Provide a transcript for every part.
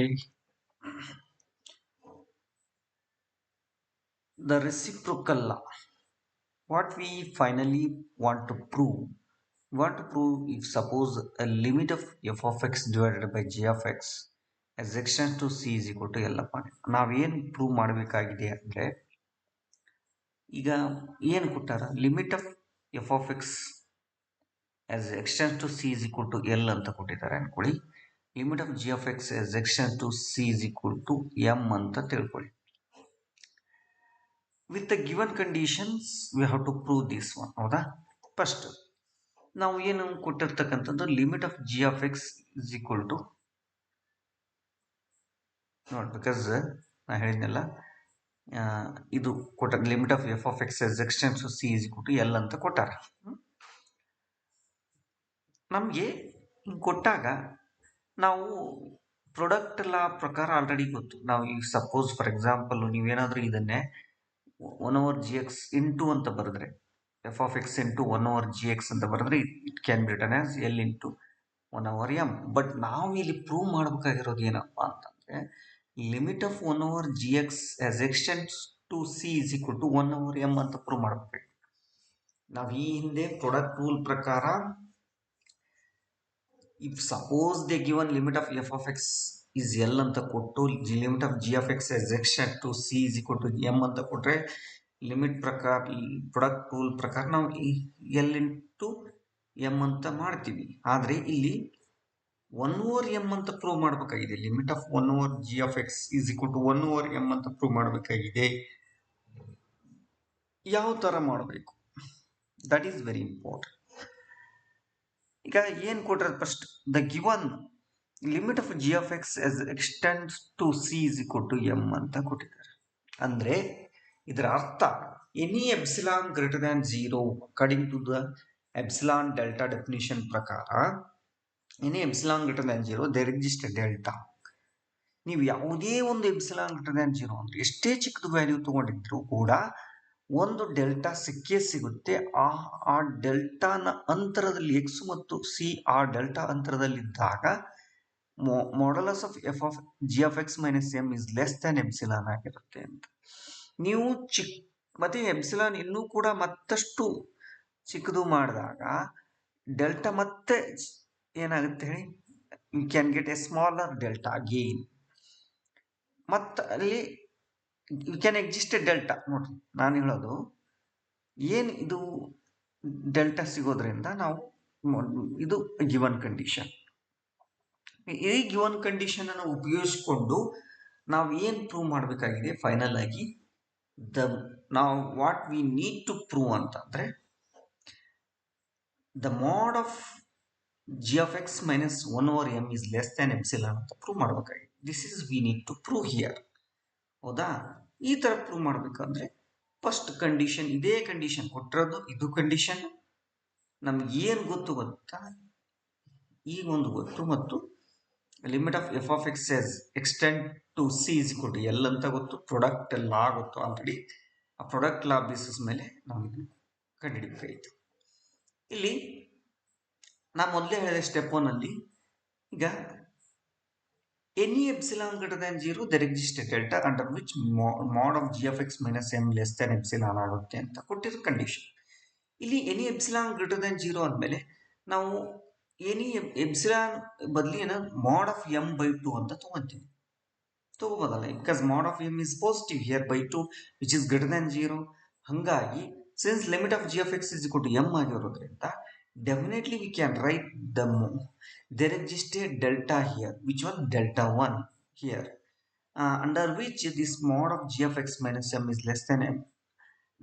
Okay. The reciprocal law. What we finally want to prove. We want to prove if suppose a limit of f of x divided by g of x as extends to c is equal to L upon it. ನಾವೇನು prove ಮಾಡಬೇಕಾಗಿದೆ ಅಂದರೆ ಈಗ ಏನು ಕೊಟ್ಟಾರ limit of f of X as extends to c is equal to L ಅಂತ ಕೊಟ್ಟಿದ್ದಾರೆ ಅನ್ಕೊಳ್ಳಿ. Limit of g of X as extends to c is equal to m ಅಂತ ತಿಳ್ಕೊಳ್ಳಿ. With the given conditions we have to prove this one. ಹೌದಾ? First ನಾವು ಏನು ಕೊಟ್ಟಿರ್ತಕ್ಕಂಥದ್ದು limit of g of x is equal to ನೋಡಿ because ನಾ ಹೇಳಿದ್ನಲ್ಲ ಇದು ಕೊಟ್ಟ limit of f of x as x tends c is equal to L ಅಂತ ಕೊಟ್ಟಾರ. ನಮಗೆ ಹಿಂಗೆ ಕೊಟ್ಟಾಗ ನಾವು ಪ್ರಾಡಕ್ಟ್ ಲಾ ಪ್ರಕಾರ ಆಲ್ರೆಡಿ ಗೊತ್ತು. ನಾವು ಈಗ ಸಪೋಸ್ ಫಾರ್ ಎಕ್ಸಾಂಪಲ್ ನೀವೇನಾದರೂ ಇದನ್ನೇ 1/gx ಇಂಟು ಅಂತ ಬರೆದ್ರೆ F of x into 1/gx ಅಂತ ಬರೆದ್ರೆ it can be written as L into 1/m. But ನಾವು ಇಲ್ಲಿ ಪ್ರೂವ್ ಮಾಡಬೇಕಾಗಿರೋದು ಏನಪ್ಪ ಅಂತಂದರೆ limit of 1/gx as extends to C is equal to 1/m ಅಂತ ಪ್ರೂವ್ ಮಾಡಬೇಕು. ನಾವು ಈ ಹಿಂದೆ ಪ್ರಾಡಕ್ಟ್ ರೂಲ್ ಪ್ರಕಾರ if suppose they given limit of f of x is L ಅಂತ ಕೊಟ್ಟು limit of g of x as extends to C is equal to M ಅಂತ ಕೊಟ್ಟರೆ ಲಿಮಿಟ್ ಪ್ರಕಾರ ಪ್ರಾಡಕ್ಟ್ ರೂಲ್ ಪ್ರಕಾರ ನಾವು ಎಲ್ ಇಂಟು ಎಮ್ ಅಂತ ಮಾಡ್ತೀವಿ. ಆದರೆ ಇಲ್ಲಿ 1/m ಅಂತ ಪ್ರೂವ್ ಮಾಡಬೇಕಾಗಿದೆ. Limit of 1/g of x is equal to 1/m ಅಂತ ಪ್ರೂವ್ ಮಾಡಬೇಕಾಗಿದೆ. ಯಾವ ಥರ ಮಾಡಬೇಕು ದಟ್ ಈಸ್ ವೆರಿ ಇಂಪಾರ್ಟೆಂಟ್. ಈಗ ಏನು ಕೊಟ್ಟರೆ first the given limit of g of x as x tends to C is equal to M ಅಂತ ಕೊಟ್ಟಿದ್ದಾರೆ. ಅಂದರೆ ಇದರ ಅರ್ಥ any epsilon greater than 0 according to the epsilon delta definition ಪ್ರಕಾರ any epsilon greater than 0 there exist delta. ನೀವು ಯಾವುದೇ ಒಂದು epsilon greater than 0 ಅಂದರೆ ಎಷ್ಟೇ ಚಿಕ್ಕದು ವ್ಯಾಲ್ಯೂ ತೊಗೊಂಡಿದ್ರು ಕೂಡ ಒಂದು ಡೆಲ್ಟಾ ಸಿಕ್ಕೇ ಸಿಗುತ್ತೆ. ಆ ಡೆಲ್ಟಾನ ಅಂತರದಲ್ಲಿ ಎಕ್ಸ್ ಮತ್ತು ಸಿ ಆ ಡೆಲ್ಟಾ ಅಂತರದಲ್ಲಿದ್ದಾಗ modulus of f of g of x minus m is less than epsilon ಆಗಿರುತ್ತೆ ಅಂತ. ನೀವು ಮತ್ತೆ ಎಪ್ಸಿಲಾನ್ ಇನ್ನೂ ಕೂಡ ಮತ್ತಷ್ಟು ಚಿಕ್ಕದು ಮಾಡಿದಾಗ ಡೆಲ್ಟಾ ಮತ್ತೆ ಏನಾಗುತ್ತೆ ಹೇಳಿ, you can get a smaller delta again. ಮತ್ತು ಅಲ್ಲಿ you can exist a delta. ನೋಡ್ರಿ ನಾನು ಹೇಳೋದು ಏನು ಇದು ಡೆಲ್ಟಾ ಸಿಗೋದ್ರಿಂದ ನಾವು ಇದು ಗಿವನ್ ಕಂಡೀಷನ್. ಈ ಗಿವನ್ ಕಂಡೀಷನ್ ಅನ್ನು ಉಪಯೋಗಿಸ್ಕೊಂಡು ನಾವು ಏನು ಪ್ರೂವ್ ಮಾಡಬೇಕಾಗಿದೆ ಫೈನಲ್ ಆಗಿ ನಾವು what we need to prove ಅಂತಂದರೆ the mod of g of x minus 1/m is less than epsilon ಅಂತ ಪ್ರೂವ್ ಮಾಡಬೇಕಾಗಿದೆ. This is we need to prove here. ಹೌದಾ? ಈ ಥರ ಪ್ರೂವ್ ಮಾಡಬೇಕಂದ್ರೆ ಫಸ್ಟ್ ಕಂಡೀಷನ್ ಇದೇ ಕಂಡೀಷನ್ ಕೊಟ್ಟಿರೋದು, ಇದು ಕಂಡೀಷನ್ ನಮ್ಗೆ ಏನು ಗೊತ್ತಾ, ಈಗ ಒಂದು ಗೊತ್ತು ಮತ್ತು limit of f of x as extend to C is equal to L ಅಂತ ಗೊತ್ತು, ಪ್ರಾಡಕ್ಟ್ ಲಾ ಗೊತ್ತು ಆಲ್ರೆಡಿ. ಆ ಪ್ರಾಡಕ್ಟ್ ಲಾ ಬೇಸಿಸ್ ಮೇಲೆ ನಾವು ಇದನ್ನು ಕಂಡುಹಿಡಿಬೇಕಾಯಿತು. ಇಲ್ಲಿ ನಾ ಮೊದಲೇ ಹೇಳಿದೆ ಸ್ಟೆಪ್ 1 ಅಲ್ಲಿ ಈಗ any epsilon greater than 0 there exist a delta under which ಮಾಡ್ of g of x minus M less than epsilon ಆಗುತ್ತೆ ಅಂತ ಕೊಟ್ಟಿರೋ ಕಂಡೀಷನ್. ಇಲ್ಲಿ ಎನಿ ಎಪ್ಸಿಲಾನ್ ಗ್ರೇಟರ್ ದ್ಯಾನ್ 0 ಅಂದಮೇಲೆ ನಾವು ಎನಿ ಎಪ್ಸಿಲಾನ್ ಬದಲಿನ ಮಾಡ್ ಆಫ್ ಎಮ್ ಬೈ 2 ಅಂತ ತಗೋಬೋದಲ್ಲ, because mod of m is positive here by 2 which is greater than 0. ಹಾಗಾಗಿ since limit of g of x is equal to m ಆಗಿರೋದ್ರಿಂದ definitely we can write there exists a delta here. Which one? Delta 1 here, under which this mod of g of x minus m is less than m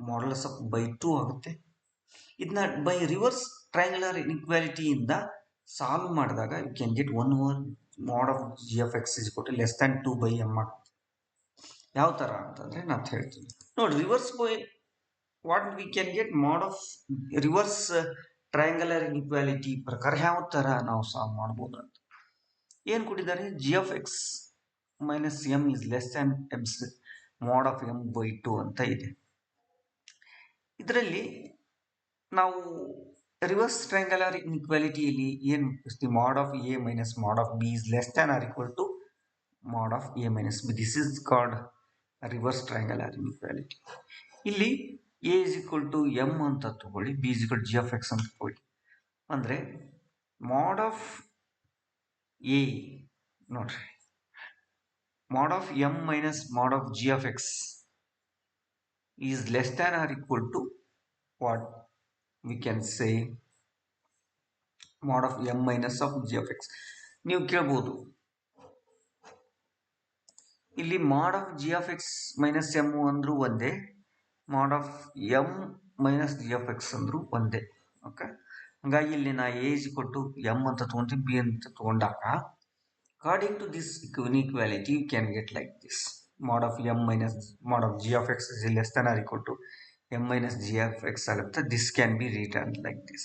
modulus of by 2 ಆಗುತ್ತೆ. ಇದನ್ನ by reverse triangular inequality ಇಂದ solve ಮಾಡಿದಾಗ you can get 1/mod of g of x is equal to less than 2/m ಆಗುತ್ತೆ. ಯಾವ ಥರ ಅಂತಂದರೆ ನಾನು ಹೇಳ್ತೀನಿ ನೋಡಿ. Reverse by what we can get mod of reverse triangular inequality ಪ್ರಕಾರ ಯಾವ ಥರ ನಾವು ಸಾಲ್ವ್ ಮಾಡ್ಬೋದು ಅಂತ ಏನು ಕೊಟ್ಟಿದ್ದಾರೆ, g of x minus m is less than m's mod of M by 2 ಅಂತ ಇದೆ. ಇದರಲ್ಲಿ ನಾವು ರಿವರ್ಸ್ ಟ್ರಯಾಂಗ್ಯುಲರ್ ಇನ್ಇಕ್ವಾಲಿಟಿಯಲ್ಲಿ ಏನು mod of a minus mod of b is less than or equal to mod of a minus b. This is called a reverse triangular inequality. ಇಲ್ಲಿ a is equal to m ಅಂತ ತಗೊಳ್ಳಿ, b is equal to g of x ಅಂತ ತಗೊಳ್ಳಿ. ಅಂದರೆ mod of a ನೋಡ್ರಿ, mod of m minus mod of g of x is less than or equal to what we can say mod of m minus of g of x. ನೀವು ಕೇಳ್ಬೋದು ಇಲ್ಲಿ mod of g of x minus m ಅಂದ್ರೂ ಒಂದೇ, mod of m minus g of x ಅಂದ್ರೂ ಒಂದೇ. Okay, ಹಾಗಾಗಿ ಇಲ್ಲಿ ನಾ a is equal to m ಅಂತ ತಗೊಂತೀನಿ, b ಅಂತ ತಗೊಂಡಾಗ according to this inequality you can get like this: mod of m minus mod of g of x is less than or equal to m minus g of x ಆಗುತ್ತೆ. This can be written like this.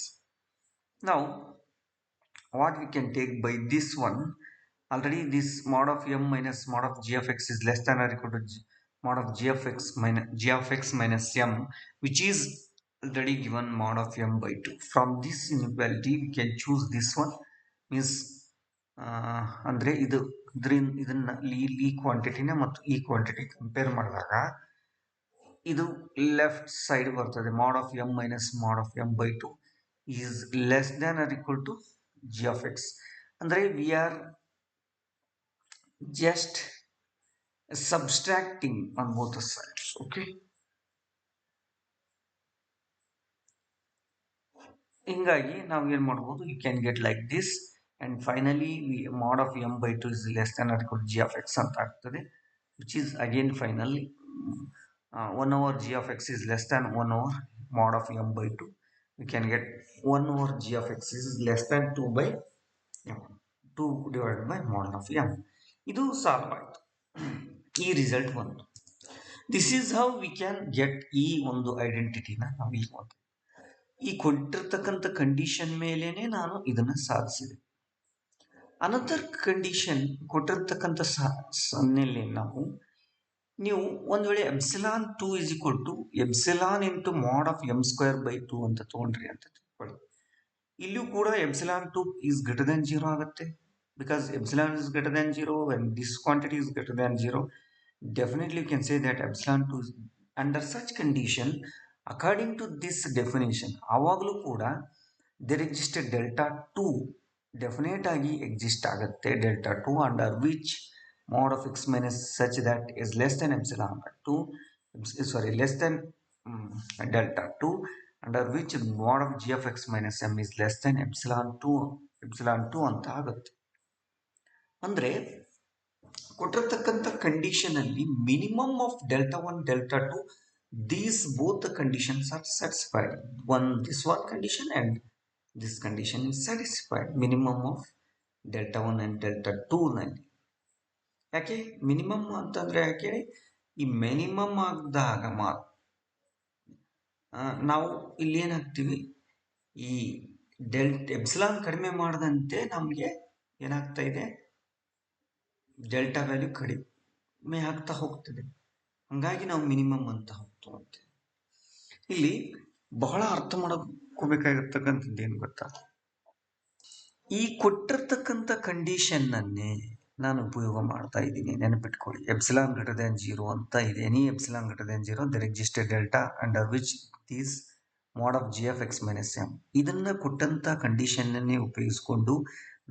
Now what we can take by this one, already this mod of m minus mod of g of x is less than or equal to mod of g of x minus m, which is already given mod of m by 2. From this inequality we can choose this one, means ಅಂದರೆ ಇದನ್ನ ಈ ಕ್ವಾಂಟಿಟಿನ ಮತ್ತು ಈ quantity compare ಮಾಡಿದಾಗ ಇದು left side ಬರ್ತದೆ. mod of m minus mod of m by 2 is less than or equal to g of x. ಅಂದರೆ we are just subtracting on both the sides. Okay, ಹಿಂಗಾಗಿ ನಾವು ಏನು ಮಾಡ್ಬೋದು, you can get like this, and finally mod of m by 2 is less than or equal to g of x ಅಂತ ಆಗ್ತದೆ, which is again finally 1 over g of x is less than 1 over mod of m by 2. We can get 1 over g of x is less than 2 by m, 2 divided by mod of m. ಇದು solve ಆಯಿತು, ಈ result ಬಂತು. This is how we can get ಈ ಒಂದು ಐಡೆಂಟಿಟಿನ ನಾವು ಇಲ್ಲಿ ಮಾಡ್ತೀವಿ. ಈ ಕೊಟ್ಟಿರ್ತಕ್ಕಂಥ ಕಂಡೀಷನ್ ಮೇಲೇನೆ ನಾನು ಇದನ್ನು ಸಾಧಿಸಿದೆ. ಅನದರ್ ಕಂಡೀಷನ್ ಕೊಟ್ಟಿರ್ತಕ್ಕಂಥ ಸನ್ನೆಯಲ್ಲಿ ನೀವು ಒಂದು ವೇಳೆ epsilon 2 is equal to epsilon into mod of m square by 2 ಅಂತ ತಗೊಂಡ್ರಿ ಅಂತ ತಿಳ್ಕೊಳ್ಳಿ. ಇಲ್ಲಿಯೂ ಕೂಡ ಎಪ್ಸಿಲಾನ್ 2 is greater than 0 ಆಗುತ್ತೆ, because epsilon is greater than 0 when this quantity is greater than 0. Definitely you can say that epsilon 2 is under such condition. According to this definition, ಆವಾಗಲೂ ಕೂಡ there exists a delta 2 definite ಆಗಿ exist ಆಗುತ್ತೆ, delta 2 under which mod of x minus such that is less than epsilon 2, less than delta 2, under which mod of g of x minus m is less than epsilon 2 ಅಂತ ಆಗುತ್ತೆ. ಅಂದರೆ ಕೊಟ್ಟಿರ್ತಕ್ಕಂಥ condition ಅಲ್ಲಿ minimum of delta 1 delta 2, these both the conditions are satisfied. This one condition and this condition is satisfied, minimum of delta 1 and delta 2 ನಲ್ಲಿ. ಯಾಕೆ minimum ಅಂತಂದ್ರೆ ಯಾಕೆ, ಈ ಮಿನಿಮಮ್ ಆದಾಗ ನಾವು ಇಲ್ಲಿ ಏನಾಗ್ತೀವಿ, ಈ ಎಪ್ಸಿಲಾನ್ ಕಡಿಮೆ ಮಾಡದಂತೆ ನಮಗೆ ಏನಾಗ್ತಾ ಇದೆ, ಡೆಲ್ಟಾ ವ್ಯಾಲ್ಯೂ ಕಡಿಮೆ ಆಗ್ತಾ ಹೋಗ್ತದೆ. ಹಾಗಾಗಿ ನಾವು ಮಿನಿಮಮ್ ಅಂತ ಹೋಗ್ತೇವೆ. ಇಲ್ಲಿ ಬಹಳ ಅರ್ಥ ಮಾಡ್ಕೋಬೇಕಾಗಿರ್ತಕ್ಕಂಥದ್ದು ಏನು ಗೊತ್ತಾ, ಈ ಕೊಟ್ಟಿರ್ತಕ್ಕಂಥ ಕಂಡೀಷನ್ ಅನ್ನೇ ನಾನು ಉಪಯೋಗ ಮಾಡ್ತಾ ಇದ್ದೀನಿ. ನೆನಪಿಟ್ಕೊಳ್ಳಿ, ಎಪ್ಸಿಲಾನ್ ಗ್ರೇಟರ್ ದ್ಯಾನ್ 0 ಅಂತ ಇದೆ. Any epsilon greater than 0 there exist a delta under which these mod of g of x minus m. ಇದನ್ನ ಕೊಟ್ಟಂತ ಕಂಡೀಷನ್ ಅನ್ನೇ ಉಪಯೋಗಿಸ್ಕೊಂಡು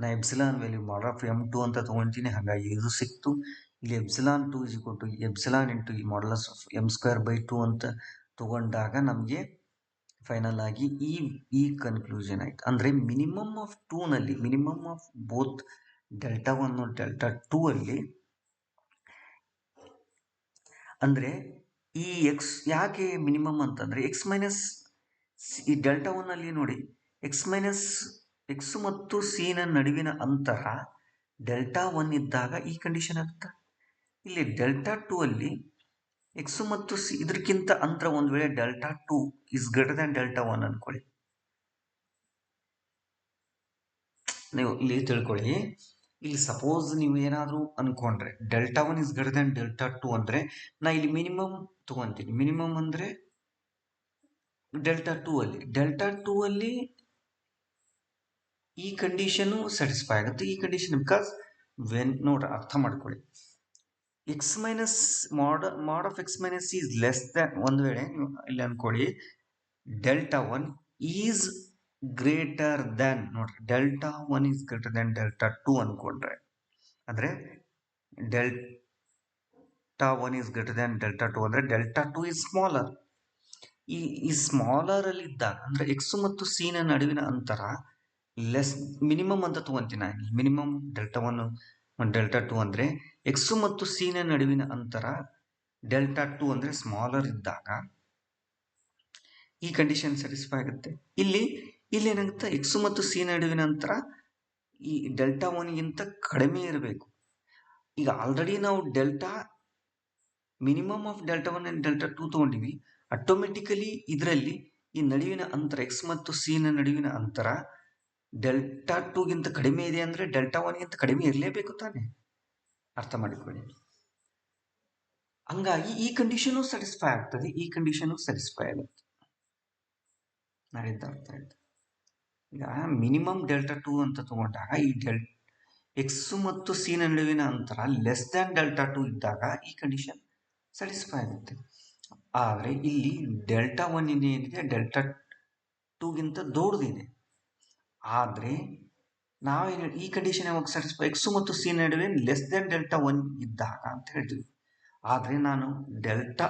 ನಾ epsilon value mod of m2 ಅಂತ ತಗೊಂತೀನಿ. ಹಾಗಾಗಿ ಇದು ಸಿಕ್ತು. ಇಲ್ಲಿ epsilon 2 is equal to epsilon into ಈ modulus of m square by 2 ಅಂತ ತಗೊಂಡಾಗ ನಮಗೆ ಫೈನಲ್ ಆಗಿ ಈ ಕನ್ಕ್ಲೂಷನ್ ಆಯ್ತು. ಅಂದರೆ ಮಿನಿಮಮ್ ಆಫ್ 2 ನಲ್ಲಿ, minimum of both delta 1 delta 2 ಅಲ್ಲಿ, ಅಂದರೆ ಈ ಎಕ್ಸ್ ಯಾಕೆ ಮಿನಿಮಮ್ ಅಂತಂದರೆ ಎಕ್ಸ್ ಮೈನಸ್ ಈ ಡೆಲ್ಟಾ 1 ಅಲ್ಲಿ ನೋಡಿ, ಎಕ್ಸ್ ಮೈನಸ್ ಎಕ್ಸ್ ಮತ್ತು ಸಿ ನ ನಡುವಿನ ಅಂತರ ಡೆಲ್ಟಾ 1 ಇದ್ದಾಗ ಈ ಕಂಡೀಷನ್ ಆಗುತ್ತೆ. ಇಲ್ಲಿ ಡೆಲ್ಟಾ 2 ಅಲ್ಲಿ ಎಕ್ಸ್ ಮತ್ತು ಸಿ ಇದಕ್ಕಿಂತ ಅಂತರ ಒಂದು ವೇಳೆ delta 2 is greater than delta 1 ಅನ್ಕೊಳ್ಳಿ. ನೀವು ಇಲ್ಲಿ ತಿಳ್ಕೊಳ್ಳಿ, ಇಲ್ಲಿ ಸಪೋಸ್ ನೀವು ಏನಾದರೂ ಅನ್ಕೊಂಡ್ರೆ delta 1 is greater than delta 2 ಅಂದರೆ ನಾ ಇಲ್ಲಿ ಮಿನಿಮಮ್ ತಗೊಂತೀನಿ. ಮಿನಿಮಮ್ ಅಂದರೆ ಡೆಲ್ಟಾ 2 ಅಲ್ಲಿ ಈ ಕಂಡೀಷನ್ ಸ್ಯಾಟಿಸ್ಫೈ ಆಗುತ್ತೆ. ಈ ಕಂಡೀಷನ್ ಬಿಕಾಸ್ ನೋಡ್ರಿ ಅರ್ಥ ಮಾಡ್ಕೊಳ್ಳಿ. X minus mod of x minus is less than, ಒಂದು ವೇಳೆ ನೀವು ಇಲ್ಲಿ ಅನ್ಕೊಳ್ಳಿ delta one is greater than, ನೋಡ್ರಿ delta one is greater than delta two ಅನ್ಕೊಂಡ್ರೆ, ಅಂದ್ರೆ delta one is greater than delta two ಅಂದ್ರೆ ಡೆಲ್ಟಾ ಟೂ ಈಸ್ ಸ್ಮಾಲರ್. ಈ ಸ್ಮಾಲರ್ ಅಲ್ಲಿ ಇದ್ದಾಗ ಅಂದ್ರೆ ಎಕ್ಸ್ ಮತ್ತು ಸಿ ನ ನಡುವಿನ ಅಂತರ ಲೆಸ್ ಮಿನಿಮಮ್ ಅಂತ ತಗೊಂತೀನಿ ನಾನು. Minimum delta one delta two ಅಂದ್ರೆ ಎಕ್ಸ್ ಮತ್ತು ಸಿ ನ ನಡುವಿನ ಅಂತರ ಡೆಲ್ಟಾ ಟೂ ಅಂದ್ರೆ ಸ್ಮಾಲರ್ ಇದ್ದಾಗ ಈ ಕಂಡೀಷನ್ ಸ್ಯಾಟಿಸ್ಫೈ ಆಗುತ್ತೆ. ಇಲ್ಲಿ ಏನಾಗುತ್ತೆ, ಎಕ್ಸ್ ಮತ್ತು ಸಿ ನಡುವಿನ ಅಂತರ ಈ ಡೆಲ್ಟಾ ಒನ್ಗಿಂತ ಕಡಿಮೆ ಇರಬೇಕು. ಈಗ ಆಲ್ರೆಡಿ ನಾವು minimum of delta one and delta two ತಗೊಂಡಿವಿ. ಆಟೋಮೆಟಿಕಲಿ ಇದರಲ್ಲಿ ಈ ನಡುವಿನ ಅಂತರ ಎಕ್ಸ್ ಮತ್ತು ಸಿ ನ ನಡುವಿನ ಅಂತರ ಡೆಲ್ಟಾ ಟೂಗಿಂತ ಕಡಿಮೆ ಇದೆ ಅಂದ್ರೆ ಡೆಲ್ಟಾ ಒನ್ಗಿಂತ ಕಡಿಮೆ ಇರಲೇಬೇಕು ತಾನೆ, ಅರ್ಥ ಮಾಡಿಕೊಳ್ಳಿ. ಹಂಗಾಗಿ ಈ ಕಂಡೀಷನು ಸ್ಯಾಟಿಸ್ಫೈ ಆಗ್ತದೆ, ಈ ಕಂಡೀಷನು ಸ್ಯಾಟಿಸ್ಫೈ ಆಗುತ್ತೆ. ನಾಳಿದ್ದ ಅರ್ಥ ಆಯ್ತು. ಈಗ ಮಿನಿಮಮ್ ಡೆಲ್ಟಾ ಟೂ ಅಂತ ತಗೊಂಡಾಗ ಈ ಎಕ್ಸ್ ಮತ್ತು ಸಿ ನಡುವಿನ ಅಂತರ ಲೆಸ್ ದ್ಯಾನ್ ಡೆಲ್ಟಾ ಟೂ ಇದ್ದಾಗ ಈ ಕಂಡೀಷನ್ ಸ್ಯಾಟಿಸ್ಫೈ ಆಗುತ್ತೆ. ಆದರೆ ಇಲ್ಲಿ ಡೆಲ್ಟಾ ಒನ್ ಏನಿದೆ ಡೆಲ್ಟಾ ಟೂಗಿಂತ ದೊಡ್ಡದಿದೆ. ಆದರೆ ನಾವೇನು ಈ ಕಂಡೀಷನ್ ಯಾವಾಗ ಸ್ಯಾಟಿಸ್ಫೈ, ಎಕ್ಸ್ ಮತ್ತು ಸಿ ನಡುವೆ ಲೆಸ್ ದ್ಯಾನ್ ಡೆಲ್ಟಾ ಒನ್ ಇದ್ದಾಗ ಅಂತ ಹೇಳ್ತೀವಿ. ಆದರೆ ನಾನು delta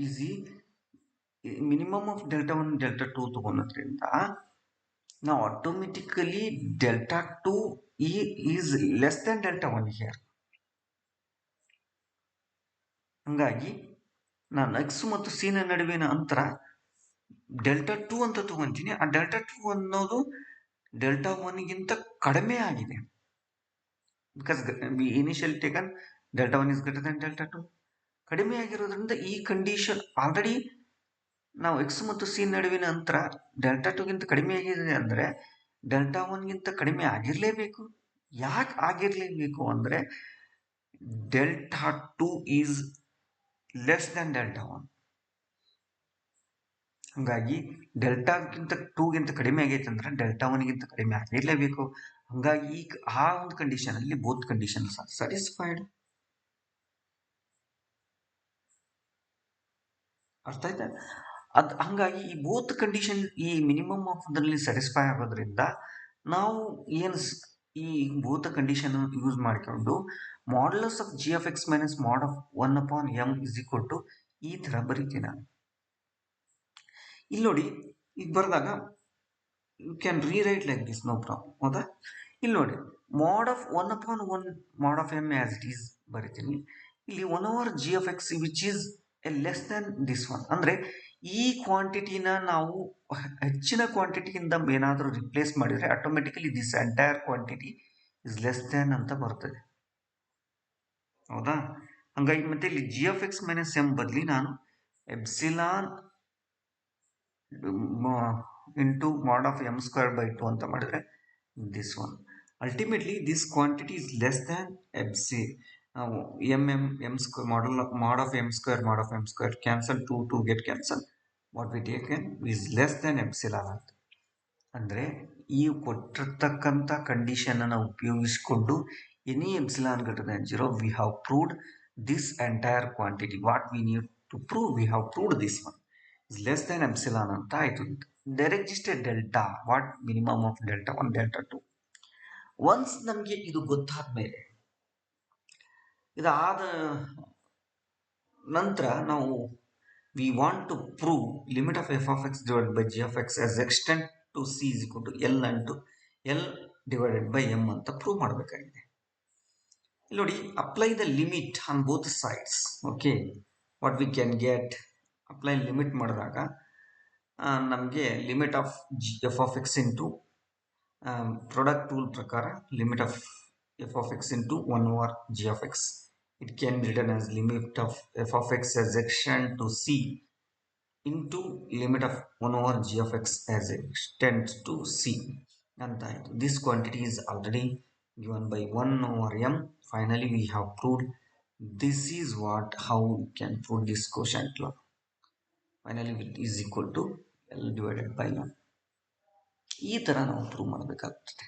is minimum of delta one delta two ತಗೊಳೋದ್ರಿಂದ ನಾವು automatically delta two is less than delta one here. ಹಂಗಾಗಿ ನಾನು ಎಕ್ಸ್ ಮತ್ತು ಸಿ ನ ನಡುವಿನ ಅಂತರ ಡೆಲ್ಟಾ ಟೂ ಅಂತ ತಗೊಂತೀನಿ. ಆ ಡೆಲ್ಟಾ ಟೂ ಅನ್ನೋದು ಡೆಲ್ಟಾ ಒನ್ಗಿಂತ ಕಡಿಮೆ ಆಗಿದೆ. Because initial taken delta one is greater than delta two, ಕಡಿಮೆ ಆಗಿರೋದ್ರಿಂದ ಈ ಕಂಡೀಷನ್ ಆಲ್ರೆಡಿ ನಾವು ಎಕ್ಸ್ ಮತ್ತು ಸಿ ನಡುವಿನ ಅಂತರ ಡೆಲ್ಟಾ ಟೂಗಿಂತ ಕಡಿಮೆ ಆಗಿದೆ ಅಂದರೆ ಡೆಲ್ಟಾ ಒನ್ಗಿಂತ ಕಡಿಮೆ ಆಗಿರಲೇಬೇಕು. ಯಾಕೆ ಆಗಿರಲೇಬೇಕು ಅಂದರೆ delta two is less Dhan delta one. ಹಂಗಾಗಿ ಡೆಲ್ಟಾಗಿಂತ ಟೂಗಿಂತ ಕಡಿಮೆ ಆಗೈತೆ ಅಂದ್ರೆ ಡೆಲ್ಟಾ ಒನ್ಗಿಂತ ಕಡಿಮೆ ಆಗಿರಲೇಬೇಕು. ಹಂಗಾಗಿ ಈಗ ಆ ಒಂದು ಕಂಡೀಷನ್ ಅಲ್ಲಿ ಬೋತ್ ಕಂಡೀಷನ್ ಸ್ಯಾಟಿಸ್ಫೈಡ್. ಅರ್ಥ ಆಯ್ತಾ? ಹಂಗಾಗಿ ಈ ಬೋತ್ ಕಂಡೀಷನ್ ಈ ಮಿನಿಮಮ್ ಆಫ್ ದಲ್ಲಿ ಸ್ಯಾಟಿಸ್ಫೈ ಆಗೋದ್ರಿಂದ ನಾವು ಏನು ಈ ಬೋತ್ ಕಂಡೀಷನ್ ಯೂಸ್ ಮಾಡಿಕೊಂಡು modulus of g of x minus mod of 1/m is equal to ಈ ತರ ಬರೀತೀನಿ ನಾನು. ಇಲ್ಲಿ ನೋಡಿ, ಈಗ ಬರೆದಾಗ you can rewrite like this, no problem. ಹೌದಾ? ಇಲ್ಲಿ ನೋಡಿ, mod of 1/1 mod of m as it is ಬರೀತೀನಿ. ಇಲ್ಲಿ 1/g(x) which is less than this one. ಅಂದ್ರೆ ಈ ಕ್ವಾಂಟಿಟಿನ ನಾವು ಹೆಚ್ಚಿನ ಕ್ವಾಂಟಿಟಿಯಿಂದ ಏನಾದರೂ ರಿಪ್ಲೇಸ್ ಮಾಡಿದ್ರೆ automatically this entire quantity is less than ಅಂತ ಬರ್ತದೆ. ಹೌದಾ? ಹಂಗಾಗಿ ಮತ್ತೆ ಇಲ್ಲಿ g(x ಮೈನಸ್ m ಬದಲಿ ನಾನು ಎಪ್ಸಿಲಾನ್ ಇಂಟು ಮಾಡ್ ಆಫ್ m ಸ್ಕ್ವೇರ್ ಬೈ 2 ಅಂತ ಮಾಡಿದ್ರೆ this one. Ultimately this quantity is less than m square mod of m square cancel 2 get cancel. What we taken is less than epsilon ಅಂತ. ಅಂದ್ರೆ ಈ ಕೊಟ್ಟಿರ್ತಕ್ಕಂಥ condition ಅನ್ನು ಉಪಯೋಗಿಸಿಕೊಂಡು any epsilon greater than 0 we have proved this entire quantity. What we need to prove, we have proved this one is less than epsilon ಅಂತ ಆಯ್ತು. Direct ಇಷ್ಟೇ delta, what minimum of delta one delta two. Once ನಮಗೆ ಇದು ಗೊತ್ತಾದ ಮೇಲೆ, ಇದಾದ ನಂತರ ನಾವು we want to prove limit of f of x divided by g of x as extend to C is equal to L into L divided by M ಅಂತ prove ಮಾಡಬೇಕಾಗಿದೆ. ಇಲ್ಲಿ ನೋಡಿ, apply the limit on both sides. Okay, what we can get, apply limit ಮಾಡಿದಾಗ ನಮಗೆ limit of f of x into product rule ಪ್ರಕಾರ limit of f of x into 1/g of x. It can be written as limit of f of x as extend to c into limit of 1/g of x as extends to c ಅಂತ ಆಯಿತು. This quantity is already given by 1/m. Finally we have proved this is how we can prove this quotient law. Finally it is equal to L divided by m. ಈ ತರ ನಾವು prove ಮಾಡಬೇಕಾಗ್ತದೆ.